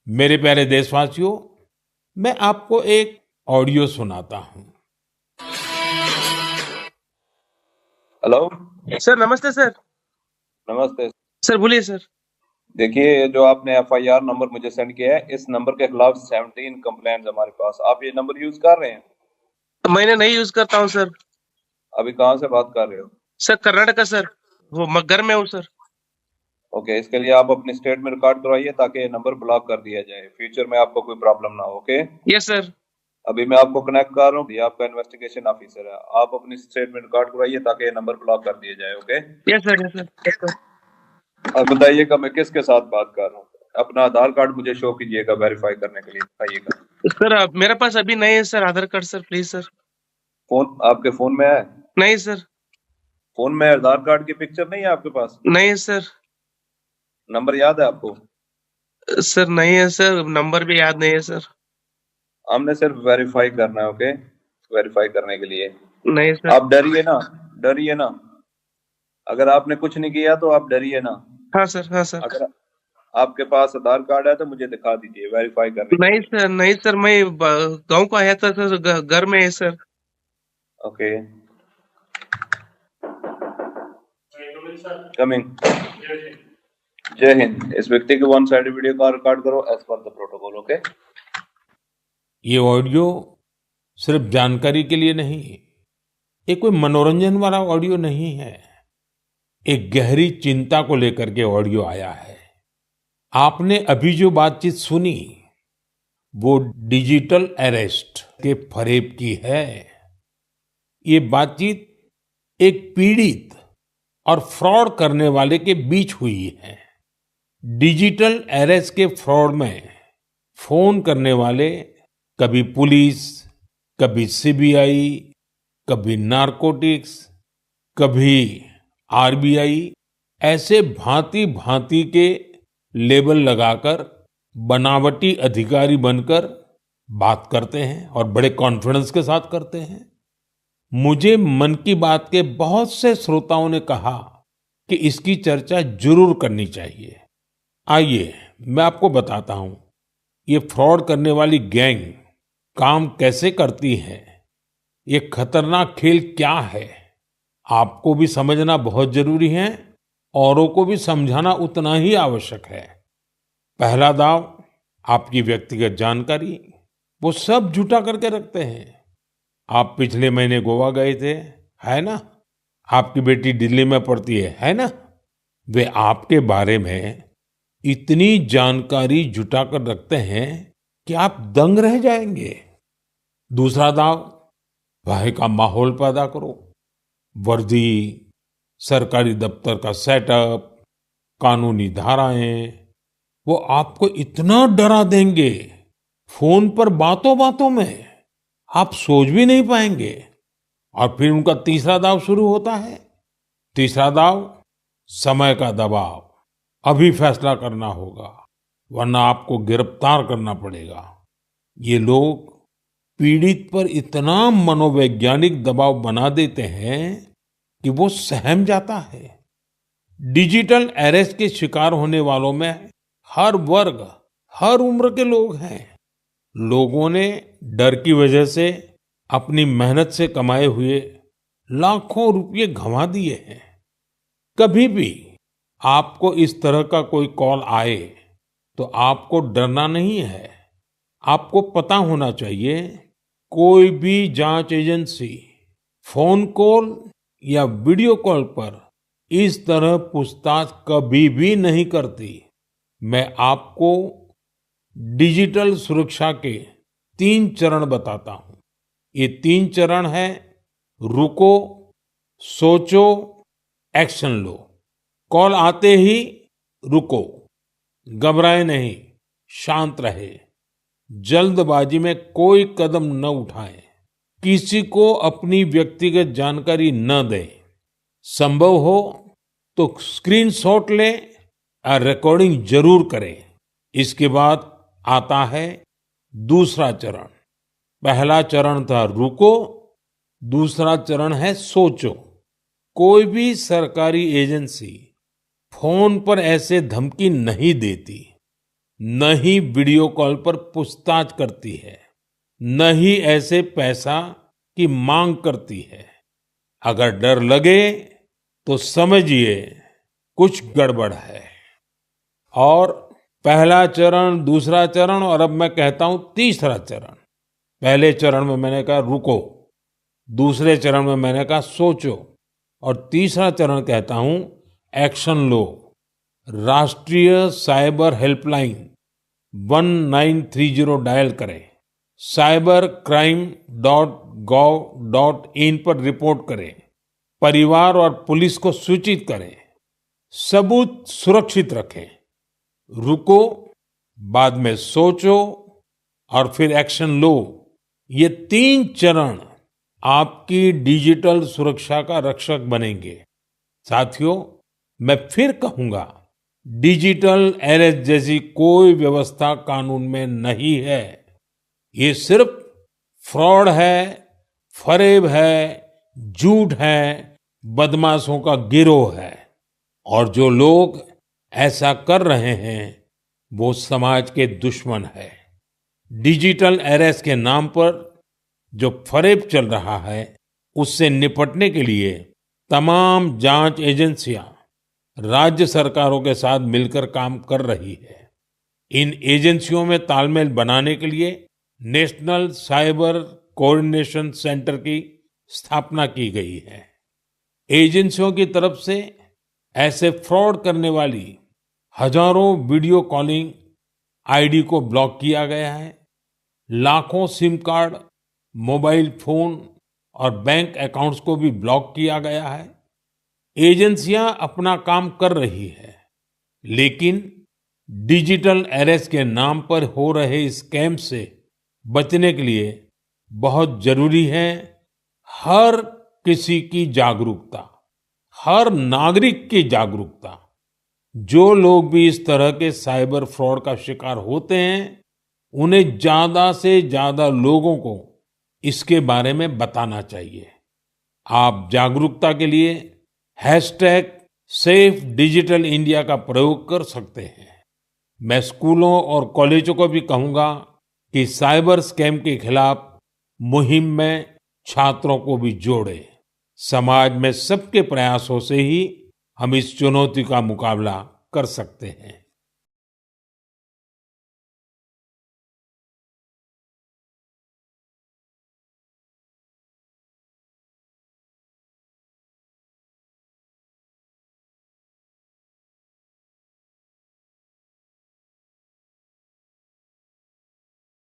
मेरे प्यारे देशवासियों, मैं आपको एक ऑडियो सुनाता हूं। हेलो। सर नमस्ते सर। नमस्ते। सर बोलिए सर। देखिए, ये जो आपने एफआईआर नंबर मुझे सेंड किया है, इस नंबर के खिलाफ 17 कंप्लेंट्स हमारे पास। आप ये नंबर यूज कर रहे हैं? मैंने नहीं यूज करता हूँ सर। अभी कहाँ से बात कर रहे हो? Sir Karnataka sir. वो घर में हूँ सर। ओके, इसके लिए आप अपनी स्टेट में रिकॉर्ड करवाइए ताकि ये नंबर ब्लॉक कर दिया जाए, फ्यूचर में आपको कोई प्रॉब्लम ना हो। Okay, yes sir. अभी मैं आपको कनेक्ट कर रहा हूँ, ये आपका इन्वेस्टिगेशन ऑफिसर है। आप अपनी स्टेट में रिकॉर्ड करवाइए ताकि ये नंबर ब्लॉक कर दिया जाए। Okay, yes sir, yes sir, yes sir. अब बताइएगा मैं किसके साथ बात कर रहा हूँ। अपना आधार कार्ड मुझे शो कीजिएगा वेरीफाई करने के लिए, बताइएगा। सर मेरे पास अभी नहीं है sir Aadhaar card sir, please sir. Phone आपके फोन में है? नहीं सर। फोन में आधार कार्ड की पिक्चर नहीं है आपके पास? नहीं है सर। नंबर याद है आपको? सर नहीं है सर, नंबर भी याद नहीं है सर। हमने सिर्फ वेरीफाई करना है। ओके, वेरीफाई करने के लिए नहीं सर। आप डरिए ना, डरिए ना। अगर आपने कुछ नहीं किया तो आप डरिए ना। हाँ सर, हाँ सर। अगर आपके पास आधार कार्ड है तो मुझे दिखा दीजिए वेरीफाई करने के नहीं लिए। सर, नहीं सर, मैं गांव को आया था सर, घर में है सर। Okay, coming. जय हिंद। इस व्यक्ति के वन साइड वीडियो का रिकॉर्ड करो as per the protocol. Okay, ये ऑडियो सिर्फ जानकारी के लिए नहीं, ये कोई मनोरंजन वाला ऑडियो नहीं है। एक गहरी चिंता को लेकर के ऑडियो आया है। आपने अभी जो बातचीत सुनी, वो डिजिटल अरेस्ट के फरेब की है। ये बातचीत एक पीड़ित और फ्रॉड करने वाले के बीच हुई है। डिजिटल अरेस्ट के फ्रॉड में फोन करने वाले कभी पुलिस, कभी सीबीआई, कभी नारकोटिक्स, कभी आरबीआई, ऐसे भांति भांति के लेबल लगाकर बनावटी अधिकारी बनकर बात करते हैं और बड़े कॉन्फिडेंस के साथ करते हैं। मुझे मन की बात के बहुत से श्रोताओं ने कहा कि इसकी चर्चा जरूर करनी चाहिए। आइए मैं आपको बताता हूं, ये फ्रॉड करने वाली गैंग काम कैसे करती है, ये खतरनाक खेल क्या है। आपको भी समझना बहुत जरूरी है, औरों को भी समझाना उतना ही आवश्यक है। पहला दाव, आपकी व्यक्तिगत जानकारी, वो सब जुटा करके रखते हैं। आप पिछले महीने गोवा गए थे, है ना? आपकी बेटी दिल्ली में पढ़ती है ना? वे आपके बारे में इतनी जानकारी जुटाकर रखते हैं कि आप दंग रह जाएंगे। दूसरा दाव, भय का माहौल पैदा करो। वर्दी, सरकारी दफ्तर का सेटअप, कानूनी धाराएं, वो आपको इतना डरा देंगे, फोन पर बातों बातों में आप सोच भी नहीं पाएंगे। और फिर उनका तीसरा दाव शुरू होता है। तीसरा दाव, समय का दबाव। अभी फैसला करना होगा, वरना आपको गिरफ्तार करना पड़ेगा। ये लोग पीड़ित पर इतना मनोवैज्ञानिक दबाव बना देते हैं कि वो सहम जाता है। डिजिटल अरेस्ट के शिकार होने वालों में हर वर्ग, हर उम्र के लोग हैं। लोगों ने डर की वजह से अपनी मेहनत से कमाए हुए लाखों रुपए गंवा दिए हैं। कभी भी आपको इस तरह का कोई कॉल आए तो आपको डरना नहीं है। आपको पता होना चाहिए, कोई भी जांच एजेंसी फोन कॉल या वीडियो कॉल पर इस तरह पूछताछ कभी भी नहीं करती। मैं आपको डिजिटल सुरक्षा के 3 चरण बताता हूं। ये 3 चरण है: रुको, सोचो, एक्शन लो। कॉल आते ही रुको, घबराए नहीं, शांत रहे, जल्दबाजी में कोई कदम न उठाएं, किसी को अपनी व्यक्तिगत जानकारी न दें। संभव हो तो स्क्रीनशॉट लें और रिकॉर्डिंग जरूर करें। इसके बाद आता है दूसरा चरण। पहला चरण था रुको, दूसरा चरण है सोचो। कोई भी सरकारी एजेंसी फोन पर ऐसे धमकी नहीं देती। न ही वीडियो कॉल पर पूछताछ करती है, न ही ऐसे पैसा की मांग करती है। अगर डर लगे तो समझिए कुछ गड़बड़ है। और पहला चरण, दूसरा चरण और अब मैं कहता हूं तीसरा चरण। पहले चरण में मैंने कहा रुको, दूसरे चरण में मैंने कहा सोचो, और तीसरा चरण कहता हूं एक्शन लो। राष्ट्रीय साइबर हेल्पलाइन 1930 डायल करें, cybercrime.gov.in पर रिपोर्ट करें, परिवार और पुलिस को सूचित करें, सबूत सुरक्षित रखें। रुको, बाद में सोचो और फिर एक्शन लो। ये 3 चरण आपकी डिजिटल सुरक्षा का रक्षक बनेंगे। साथियों, मैं फिर कहूंगा, डिजिटल अरेस्ट जैसी कोई व्यवस्था कानून में नहीं है। ये सिर्फ फ्रॉड है, फरेब है, झूठ है, बदमाशों का गिरोह है। और जो लोग ऐसा कर रहे हैं वो समाज के दुश्मन है। डिजिटल अरेस्ट के नाम पर जो फरेब चल रहा है उससे निपटने के लिए तमाम जांच एजेंसियां राज्य सरकारों के साथ मिलकर काम कर रही है। इन एजेंसियों में तालमेल बनाने के लिए नेशनल साइबर कोऑर्डिनेशन सेंटर की स्थापना की गई है। एजेंसियों की तरफ से ऐसे फ्रॉड करने वाली हजारों वीडियो कॉलिंग आईडी को ब्लॉक किया गया है। लाखों सिम कार्ड, मोबाइल फोन और बैंक अकाउंट्स को भी ब्लॉक किया गया है। एजेंसियां अपना काम कर रही है, लेकिन डिजिटल अरेस्ट के नाम पर हो रहे स्कैम से बचने के लिए बहुत जरूरी है हर किसी की जागरूकता, हर नागरिक की जागरूकता। जो लोग भी इस तरह के साइबर फ्रॉड का शिकार होते हैं, उन्हें ज्यादा से ज्यादा लोगों को इसके बारे में बताना चाहिए। आप जागरूकता के लिए #सेफ डिजिटल इंडिया का प्रयोग कर सकते हैं। मैं स्कूलों और कॉलेजों को भी कहूंगा कि साइबर स्कैम के खिलाफ मुहिम में छात्रों को भी जोड़े। समाज में सबके प्रयासों से ही हम इस चुनौती का मुकाबला कर सकते हैं।